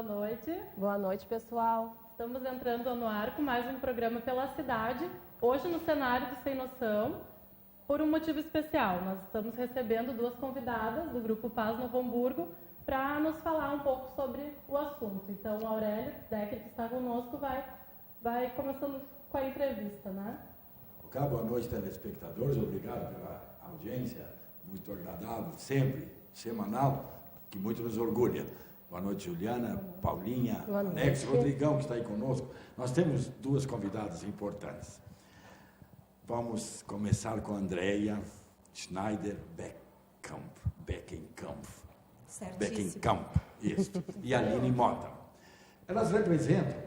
Boa noite. Boa noite, pessoal. Estamos entrando no ar com mais um programa pela cidade. Hoje no cenário do Sem Noção, por um motivo especial. Nós estamos recebendo duas convidadas do Grupo Paz Novo Hamburgo para nos falar um pouco sobre o assunto. Então, a Aurélia Decker, que está conosco, vai começando com a entrevista, né? Boa noite, telespectadores. Obrigado pela audiência, muito agradável, sempre, semanal, que muito nos orgulha. Boa noite, Juliana, Paulinha, Alex, Rodrigão, que está aí conosco. Nós temos duas convidadas importantes. Vamos começar com a Andrea Schneider Beckenkamp. Isso. E a Aline Mota. Elas representam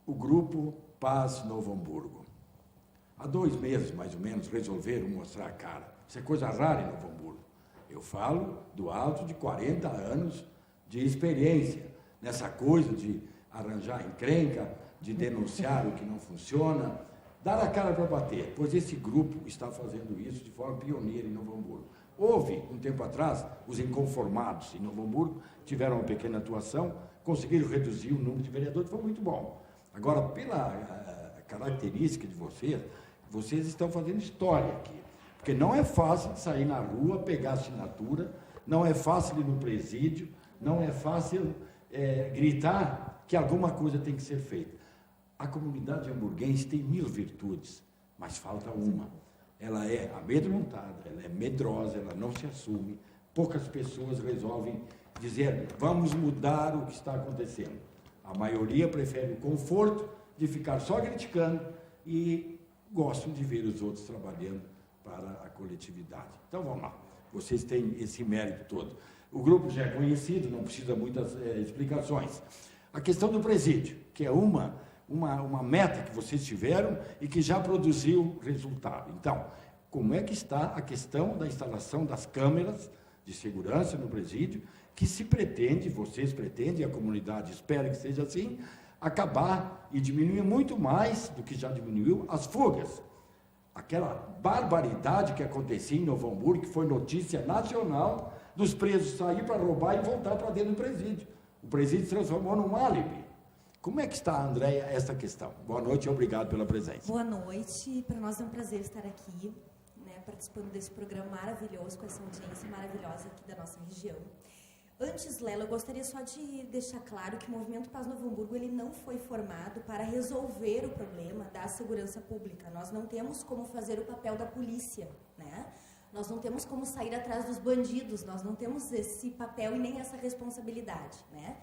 o Grupo Paz Novo Hamburgo. Há 2 meses, mais ou menos, resolveram mostrar a cara. Isso é coisa rara em Novo Hamburgo. Eu falo do alto de 40 anos de experiência nessa coisa de arranjar encrenca, de denunciar o que não funciona, dar a cara para bater, pois esse grupo está fazendo isso de forma pioneira em Novo Hamburgo. Houve, um tempo atrás, os inconformados em Novo Hamburgo tiveram uma pequena atuação, conseguiram reduzir o número de vereadores, foi muito bom. Agora, pela característica de vocês estão fazendo história aqui, porque não é fácil sair na rua, pegar assinatura, não é fácil ir no presídio, não é fácil gritar que alguma coisa tem que ser feita. A comunidade hamburguense tem 1000 virtudes, mas falta uma. Ela é amedrontada, ela é medrosa, ela não se assume. Poucas pessoas resolvem dizer, vamos mudar o que está acontecendo. A maioria prefere o conforto de ficar só criticando e gostam de ver os outros trabalhando para a coletividade. Então, vamos lá. Vocês têm esse mérito todo. O grupo já é conhecido, não precisa muitas explicações. A questão do presídio, que é uma meta que vocês tiveram e que já produziu resultado. Então, como é que está a questão da instalação das câmeras de segurança no presídio, que vocês pretendem, a comunidade espera que seja assim, acabar e diminuir muito mais do que já diminuiu as fugas. Aquela barbaridade que acontecia em Novo Hamburgo, que foi notícia nacional, dos presos sair para roubar e voltar para dentro do presídio. O presídio se transformou num álibi. Como é que está, Andréia, essa questão? Boa noite e obrigado pela presença. Boa noite. Para nós é um prazer estar aqui, participando desse programa maravilhoso, com essa audiência maravilhosa aqui da nossa região. Antes, Lela, eu gostaria só de deixar claro que o Movimento Paz Novo Hamburgo ele não foi formado para resolver o problema da segurança pública. Nós não temos como fazer o papel da polícia, né? Nós não temos como sair atrás dos bandidos, nós não temos esse papel e nem essa responsabilidade, né?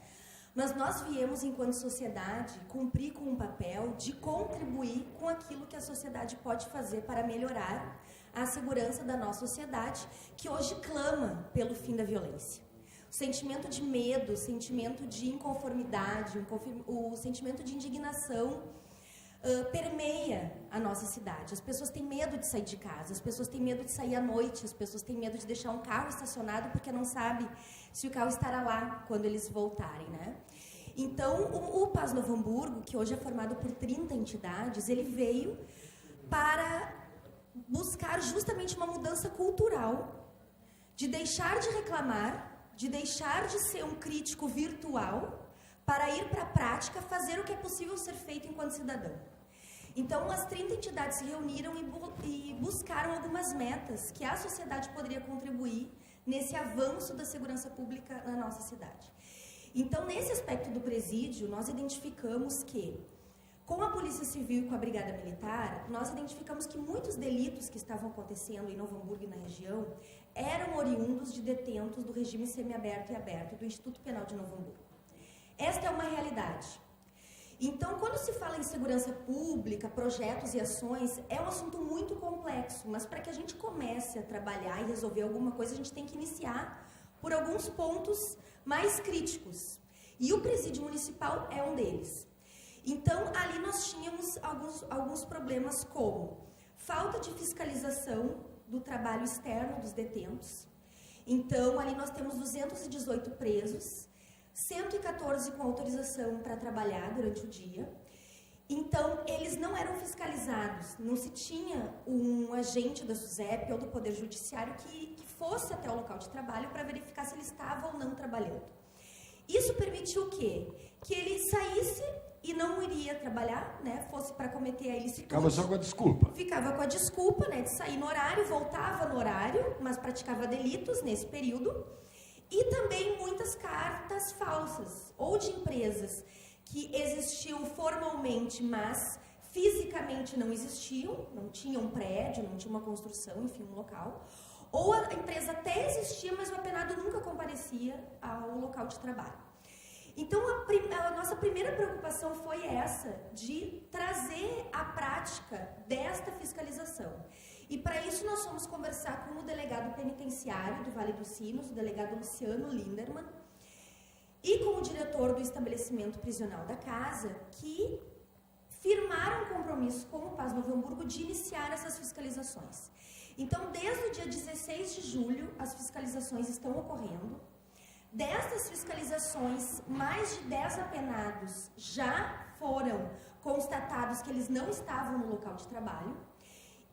Mas nós viemos, enquanto sociedade, cumprir com um papel de contribuir com aquilo que a sociedade pode fazer para melhorar a segurança da nossa sociedade, que hoje clama pelo fim da violência. O sentimento de medo, o sentimento de inconformidade, o sentimento de indignação permeia a nossa cidade. As pessoas têm medo de sair de casa, as pessoas têm medo de sair à noite, as pessoas têm medo de deixar um carro estacionado porque não sabe se o carro estará lá quando eles voltarem, né? Então, o Paz Novo Hamburgo, que hoje é formado por 30 entidades, ele veio para buscar justamente uma mudança cultural, de deixar de reclamar, de deixar de ser um crítico virtual, para ir para a prática, fazer o que é possível ser feito enquanto cidadão. Então, as 30 entidades se reuniram e buscaram algumas metas que a sociedade poderia contribuir nesse avanço da segurança pública na nossa cidade. Então, nesse aspecto do presídio, nós identificamos que, com a Polícia Civil e com a Brigada Militar, nós identificamos que muitos delitos que estavam acontecendo em Novo Hamburgo e na região eram oriundos de detentos do regime semiaberto e aberto do Instituto Penal de Novo Hamburgo. Esta é uma realidade. Então, quando se fala em segurança pública, projetos e ações, é um assunto muito complexo, mas para que a gente comece a trabalhar e resolver alguma coisa, a gente tem que iniciar por alguns pontos mais críticos. E o presídio municipal é um deles. Então, ali nós tínhamos alguns problemas como falta de fiscalização do trabalho externo dos detentos. Então, ali nós temos 218 presos, 114 com autorização para trabalhar durante o dia. Então, eles não eram fiscalizados, não se tinha um agente da SUSEP ou do Poder Judiciário que fosse até o local de trabalho para verificar se ele estava ou não trabalhando. Isso permitiu o quê? Que ele saísse e não iria trabalhar, né? Fosse para cometer a ilicitude. Ficava só com a desculpa. Ficava com a desculpa, né, de sair no horário, voltava no horário, mas praticava delitos nesse período. E também muitas cartas falsas, ou de empresas que existiam formalmente, mas fisicamente não existiam, não tinha um prédio, não tinha uma construção, enfim, um local. Ou a empresa até existia, mas o apenado nunca comparecia ao local de trabalho. Então, a nossa primeira preocupação foi essa, de trazer a prática desta fiscalização. E para isso nós fomos conversar com o delegado penitenciário do Vale dos Sinos, o delegado Luciano Linderman, e com o diretor do estabelecimento prisional da casa, que firmaram um compromisso com o Paz Novo Hamburgo de iniciar essas fiscalizações. Então, desde o dia 16 de julho, as fiscalizações estão ocorrendo. Destas fiscalizações, mais de 10 apenados já foram constatados que eles não estavam no local de trabalho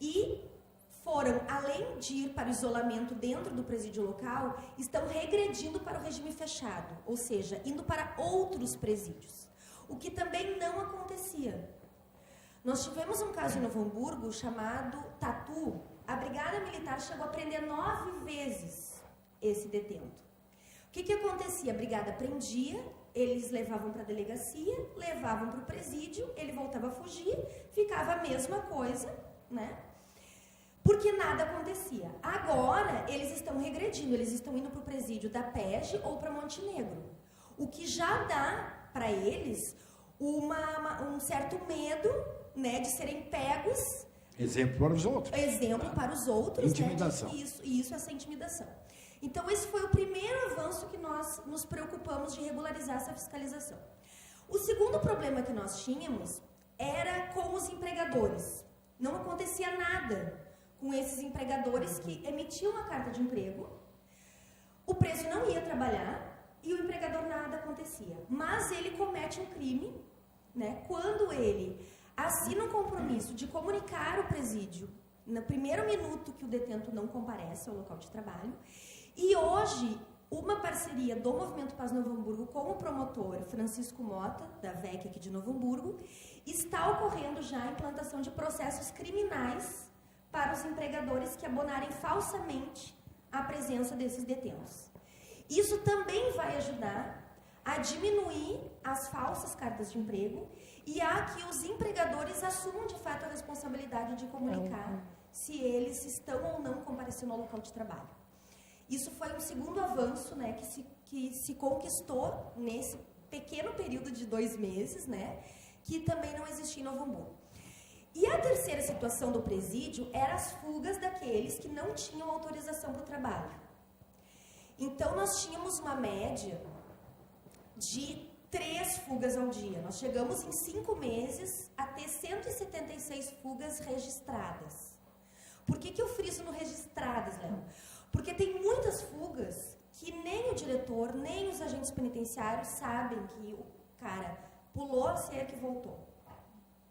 e foram, além de ir para o isolamento dentro do presídio local, estão regredindo para o regime fechado, ou seja, indo para outros presídios, o que também não acontecia. Nós tivemos um caso em Novo Hamburgo chamado Tatu. A Brigada Militar chegou a prender 9 vezes esse detento. O que acontecia? A brigada prendia, eles levavam para a delegacia, levavam para o presídio, ele voltava a fugir, ficava a mesma coisa, né? Porque nada acontecia. Agora, eles estão regredindo, eles estão indo para o presídio da PEG ou para Montenegro. O que já dá para eles um certo medo, né, de serem pegos. Exemplo para os outros. Exemplo para os outros, intimidação. Né? Isso, essa intimidação. Então, esse foi o primeiro avanço que nós nos preocupamos de regularizar essa fiscalização. O segundo problema que nós tínhamos era com os empregadores. Não acontecia nada com esses empregadores que emitiam uma carta de emprego, o preso não ia trabalhar e o empregador nada acontecia. Mas ele comete um crime, né, quando ele assina um compromisso de comunicar o presídio no primeiro minuto que o detento não comparece ao local de trabalho. E hoje, uma parceria do Movimento Paz Novo Hamburgo com o promotor Francisco Mota, da VEC aqui de Novo Hamburgo, está ocorrendo já a implantação de processos criminais para os empregadores que abonarem falsamente a presença desses detentos. Isso também vai ajudar a diminuir as falsas cartas de emprego e a que os empregadores assumam de fato a responsabilidade de comunicar se eles estão ou não comparecendo ao local de trabalho. Isso foi um segundo avanço, né, que se conquistou nesse pequeno período de 2 meses, né, que também não existia em Novo Hamburgo. E a terceira situação do presídio era as fugas daqueles que não tinham autorização para o trabalho. Então, nós tínhamos uma média de 3 fugas ao dia. Nós chegamos em 5 meses a ter 176 fugas registradas. Por que eu friso no registradas, Léo? Porque tem muitas fugas que nem o diretor, nem os agentes penitenciários sabem que o cara pulou a cerca e voltou.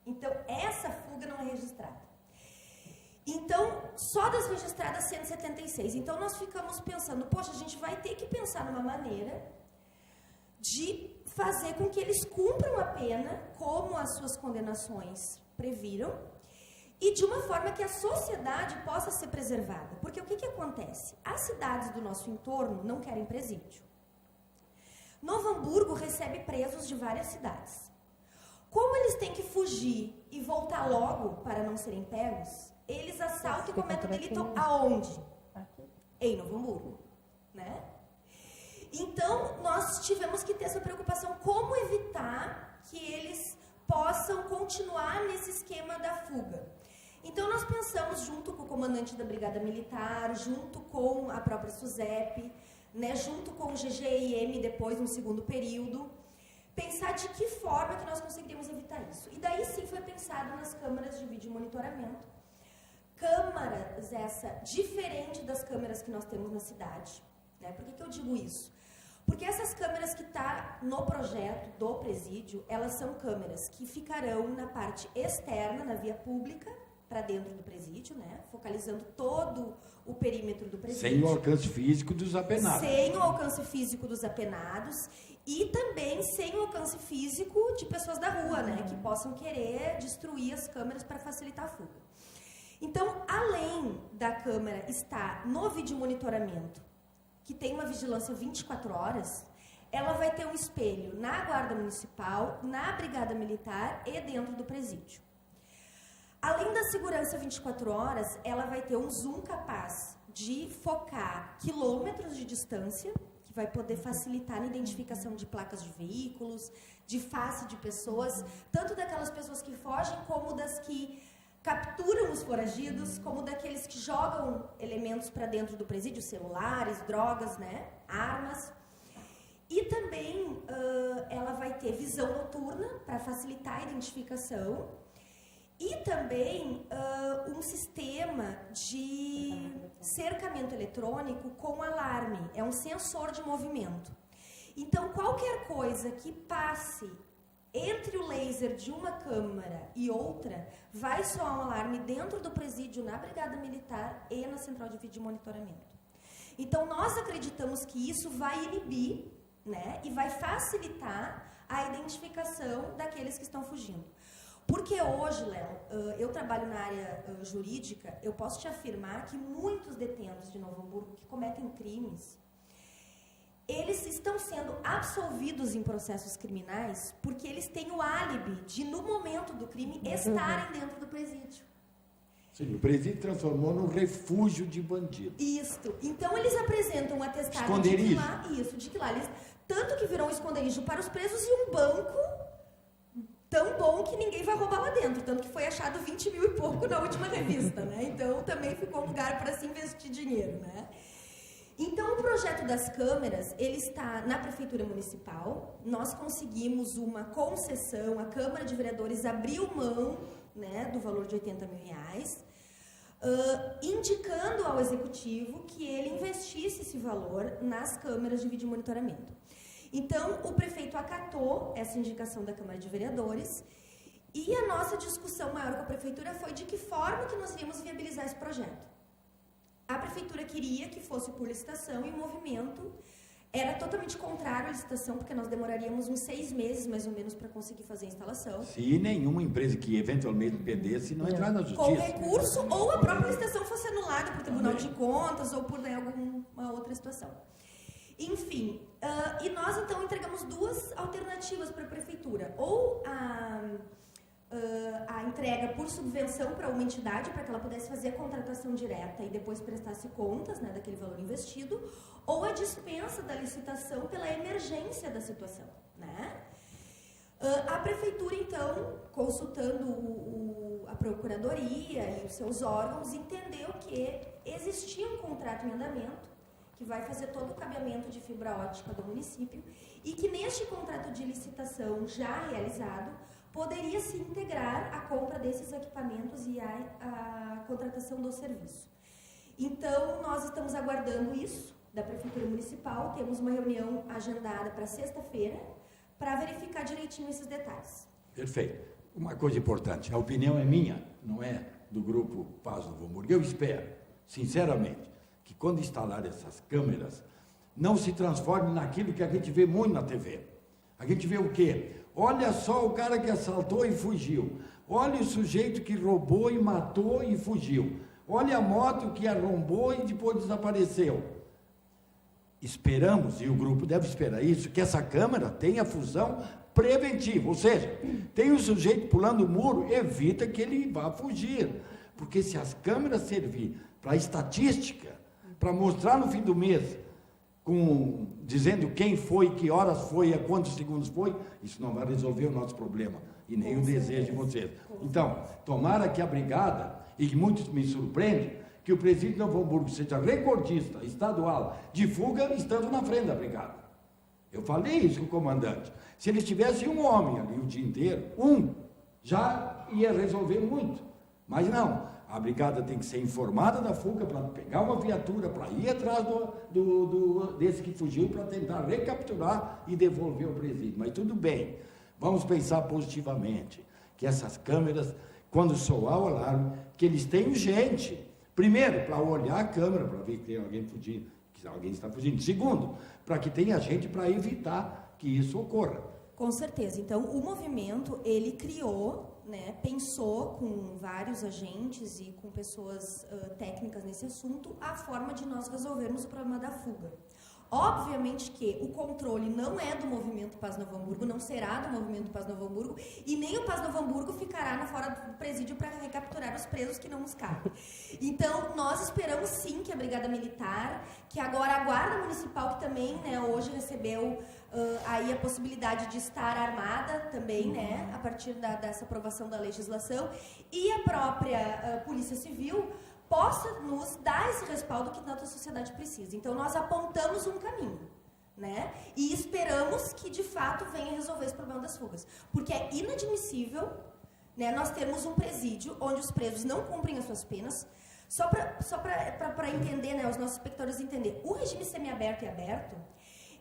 Então, essa fuga não é registrada. Então, só das registradas 176. Então, nós ficamos pensando, poxa, a gente vai ter que pensar numa maneira de fazer com que eles cumpram a pena, como as suas condenações previram, e de uma forma que a sociedade possa ser preservada. Porque o que acontece? As cidades do nosso entorno não querem presídio. Novo Hamburgo recebe presos de várias cidades. Como eles têm que fugir e voltar logo para não serem pegos, eles assaltam e cometem o delito aonde? Aqui. Em Novo Hamburgo, né? Então, nós tivemos que ter essa preocupação, como evitar que eles possam continuar nesse esquema da fuga. Então, nós pensamos, junto com o comandante da Brigada Militar, junto com a própria SUSEP, né, junto com o GGIM, depois, no segundo período, pensar de que forma que nós conseguiríamos evitar isso. E daí, sim, foi pensado nas câmaras de vídeo monitoramento. Câmaras essa diferente das câmeras que nós temos na cidade. Né? Por que eu digo isso? Porque essas câmeras que estão no projeto do presídio, elas são câmeras que ficarão na parte externa, na via pública, para dentro do presídio, né? Focalizando todo o perímetro do presídio. Sem o alcance físico dos apenados. Sem o alcance físico dos apenados. e também sem o alcance físico de pessoas da rua, né, que possam querer destruir as câmeras para facilitar a fuga. Então, além da câmera estar no vídeo monitoramento, que tem uma vigilância 24 horas, ela vai ter um espelho na Guarda Municipal, na Brigada Militar e dentro do presídio. Além da segurança 24 horas, ela vai ter um zoom capaz de focar quilômetros de distância, que vai poder facilitar a identificação de placas de veículos, de face de pessoas, tanto daquelas pessoas que fogem, como das que capturam os foragidos, como daqueles que jogam elementos para dentro do presídio, celulares, drogas, né, armas. E também ela vai ter visão noturna para facilitar a identificação e também um sistema de cercamento eletrônico com alarme, é um sensor de movimento. Então, qualquer coisa que passe entre o laser de uma câmara e outra, vai soar um alarme dentro do presídio, na Brigada Militar e na Central de Vídeo Monitoramento. Então, nós acreditamos que isso vai inibir, né, e vai facilitar a identificação daqueles que estão fugindo. Porque hoje, Léo, eu trabalho na área jurídica, eu posso te afirmar que muitos detentos de Novo Hamburgo que cometem crimes, eles estão sendo absolvidos em processos criminais porque eles têm o álibi de, no momento do crime, estarem dentro do presídio. Sim, o presídio transformou num refúgio de bandidos. Isso. Então, eles apresentam um atestado de que lá eles, tanto que virou um esconderijo para os presos e um banco tão bom que ninguém vai roubar lá dentro. Tanto que foi achado 20 mil e pouco na última revista, né? Então, também ficou um lugar para se investir dinheiro, né? Então, o projeto das câmeras, ele está na Prefeitura Municipal. Nós conseguimos uma concessão, a Câmara de Vereadores abriu mão, né, do valor de R$80 mil, indicando ao Executivo que ele investisse esse valor nas câmeras de vídeo monitoramento. Então, o prefeito acatou essa indicação da Câmara de Vereadores e a nossa discussão maior com a Prefeitura foi de que forma que nós iríamos viabilizar esse projeto. A Prefeitura queria que fosse por licitação e o movimento era totalmente contrário à licitação, porque nós demoraríamos uns 6 meses, mais ou menos, para conseguir fazer a instalação. Se nenhuma empresa que eventualmente perdesse não entrar na justiça. Com recurso, ou a própria licitação fosse anulada por Tribunal de Contas ou por, né, alguma outra situação. Enfim, e nós, então, entregamos 2 alternativas para a Prefeitura. Ou a entrega por subvenção para uma entidade, para que ela pudesse fazer a contratação direta e depois prestasse contas, né, daquele valor investido, ou a dispensa da licitação pela emergência da situação, né? A Prefeitura, então, consultando a Procuradoria e os seus órgãos, entendeu que existia um contrato em andamento que vai fazer todo o cabeamento de fibra ótica do município e que neste contrato de licitação já realizado poderia se integrar a compra desses equipamentos e a contratação do serviço. Então, nós estamos aguardando isso da Prefeitura Municipal, temos uma reunião agendada para sexta-feira para verificar direitinho esses detalhes. Perfeito. Uma coisa importante, a opinião é minha, não é do Grupo Paz Novo Hamburgo. Eu espero, sinceramente, que quando instalar essas câmeras, não se transforme naquilo que a gente vê muito na TV. A gente vê o quê? Olha só o cara que assaltou e fugiu. Olha o sujeito que roubou e matou e fugiu. Olha a moto que arrombou e depois desapareceu. Esperamos, e o grupo deve esperar isso, que essa câmera tenha função preventiva. Ou seja, tem um sujeito pulando o muro, evita que ele vá fugir. Porque se as câmeras servir para estatística, para mostrar no fim do mês, dizendo quem foi, que horas foi, a quantos segundos foi, isso não vai resolver o nosso problema e nem o desejo de vocês. Então, tomara que a brigada, e que muitos me surpreendem, que o presídio de Novo Hamburgo seja recordista estadual de fuga, estando na frente da brigada. Eu falei isso com o comandante. Se eles tivessem um homem ali o dia inteiro, já ia resolver muito. Mas não. A brigada tem que ser informada da fuga para pegar uma viatura, para ir atrás desse que fugiu, para tentar recapturar e devolver ao presídio. Mas tudo bem, vamos pensar positivamente, que essas câmeras, quando soar o alarme, que eles tenham gente, primeiro, para olhar a câmera, para ver que tem alguém fugindo, que alguém está fugindo. Segundo, para que tenha gente para evitar que isso ocorra. Com certeza. Então, o movimento, ele criou, né, pensou com vários agentes e com pessoas técnicas nesse assunto, a forma de nós resolvermos o problema da fuga. Obviamente que o controle não é do movimento Paz Novo Hamburgo, não será do movimento Paz Novo Hamburgo, e nem o Paz Novo Hamburgo ficará fora do presídio para recapturar os presos que não nos cabem. Então, nós esperamos sim que a Brigada Militar, que agora a Guarda Municipal, que também, né, hoje recebeu aí a possibilidade de estar armada também, né, a partir dessa aprovação da legislação, e a própria Polícia Civil, possa nos dar esse respaldo que tanta sociedade precisa. Então, nós apontamos um caminho, né? E esperamos que, de fato, venha resolver esse problema das fugas. Porque é inadmissível, né, nós termos um presídio onde os presos não cumprem as suas penas. Só para entender, né, os nossos espectadores entender, o regime semiaberto e aberto,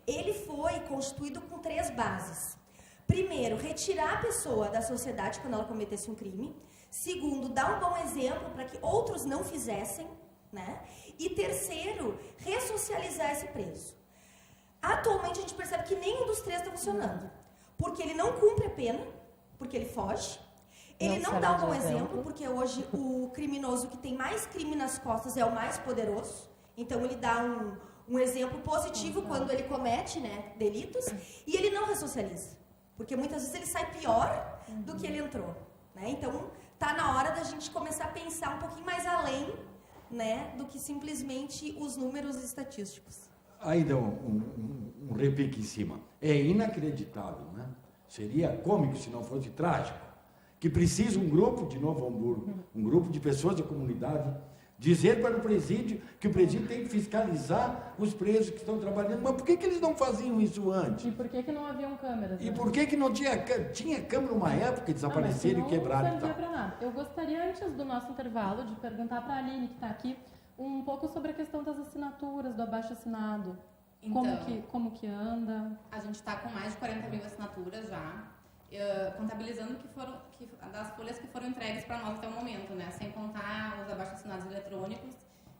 ele foi constituído com 3 bases. Primeiro, retirar a pessoa da sociedade quando ela cometesse um crime. Segundo, dar um bom exemplo para que outros não fizessem, né? E terceiro, ressocializar esse preso. Atualmente a gente percebe que nenhum dos 3 está funcionando. Porque ele não cumpre a pena, porque ele foge. Ele não dá um bom exemplo, porque hoje o criminoso que tem mais crime nas costas é o mais poderoso. Então ele dá um exemplo positivo quando ele comete, né, delitos. E ele não ressocializa. Porque muitas vezes ele sai pior do que ele entrou, né? Então, tá na hora da gente começar a pensar um pouquinho mais além, né, do que simplesmente os números estatísticos. Ainda um repique em cima. É inacreditável, né? Seria cômico se não fosse trágico. Que precisa um grupo de Novo Hamburgo, um grupo de pessoas da comunidade, dizer para o presídio que o presídio tem que fiscalizar os presos que estão trabalhando. Mas por que eles não faziam isso antes? E por que não haviam câmeras? E por que não tinha câmera uma época, desapareceram e quebraram e tal? Não servia para nada. Eu gostaria, antes do nosso intervalo, de perguntar para a Aline, que está aqui, um pouco sobre a questão das assinaturas, do abaixo-assinado. Então, como que anda? A gente está com mais de 40 mil assinaturas já, contabilizando das folhas que foram entregues para nós até o momento, né? Sem contar os abaixo-assinados eletrônicos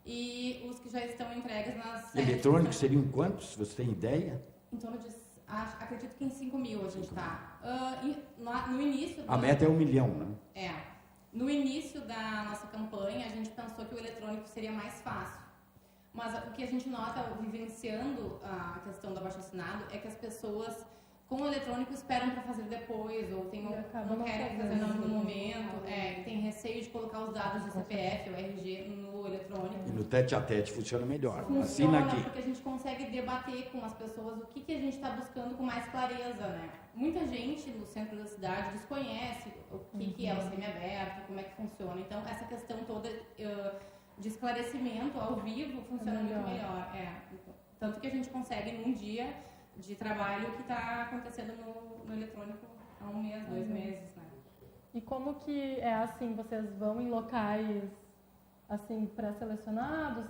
e os que já estão entregues nas... Eletrônicos seriam quantos? Você tem ideia? Em torno de... acredito que em 5 mil a gente está. No início... A meta é 1 milhão, né? No início da nossa campanha, a gente pensou que o eletrônico seria mais fácil. Mas o que a gente nota, vivenciando a questão do abaixo-assinado, é que as pessoas, com o eletrônico, esperam para fazer depois, ou não querem fazer no momento, tem receio de colocar os dados do CPF ou RG no eletrônico. E no tete-a-tete funciona melhor. Funciona, assina aqui. Porque a gente consegue debater com as pessoas o que a gente está buscando com mais clareza, né? Muita gente no centro da cidade desconhece o que é o semiaberto, como é que funciona. Então, essa questão toda de esclarecimento ao vivo funciona muito melhor. Tanto que a gente consegue, num dia de trabalho, o que está acontecendo no eletrônico há 1 mês, 2 meses, né? E como que é assim, vocês vão em locais assim pré-selecionados?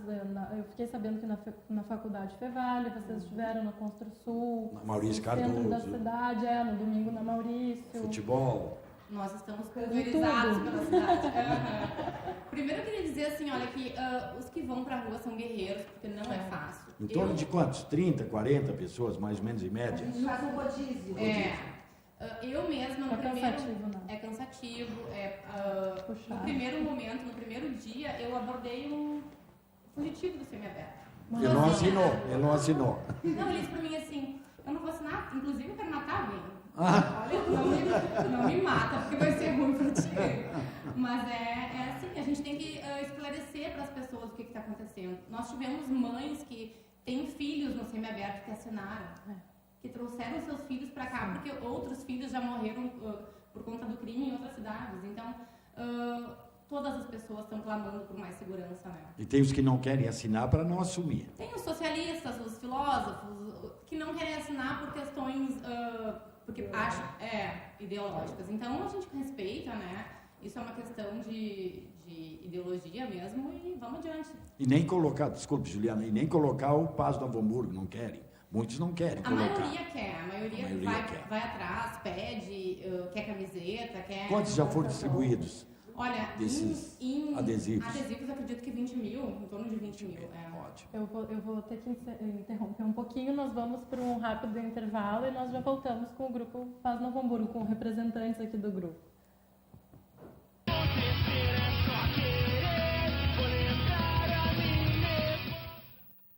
Eu fiquei sabendo que na faculdade Fevale, vocês estiveram no Construsul, na Maurício no Cardoso, centro da cidade, no domingo na Maurício. Futebol. Nós estamos pulverizados pela cidade. Primeiro eu queria dizer assim, olha, que os que vão pra rua são guerreiros, porque não é fácil. Em torno de quantos? 30, 40 pessoas, mais ou menos, em média? A gente faz um rodízio. Eu mesma, no primeiro... Cansativo, né? É cansativo. No primeiro momento, no primeiro dia, eu abordei um fugitivo do semiaberto. Ele não assinou, ele não assinou. Não, ele disse pra mim assim, eu não vou assinar, inclusive eu quero matar alguém. Olha, não me mata, porque vai ser ruim pra ti. Mas é assim, a gente tem que esclarecer para as pessoas o que está acontecendo. Nós tivemos mães que têm filhos no semiaberto que assinaram, que trouxeram seus filhos para cá, porque outros filhos já morreram por conta do crime em outras cidades. Então, todas as pessoas estão clamando por mais segurança, né? E tem os que não querem assinar para não assumir. Tem os socialistas, os filósofos, que não querem assinar por questões... porque acham, ideológicas. Então, a gente respeita, né? Isso é uma questão de ideologia mesmo e vamos adiante. E nem colocar, desculpe, Juliana, e nem colocar o Paz Novo Hamburgo, não querem. Muitos não querem colocar. A maioria vai atrás, pede, quer camiseta, quer... Quantos já foram distribuídos? Olha, desses adesivos? Adesivos, acredito que 20 20 mil, em torno de 20 mil. Ótimo. Eu vou ter que interromper um pouquinho, nós vamos para um rápido intervalo e nós já voltamos com o grupo Paz Novo Hamburgo, com representantes aqui do grupo.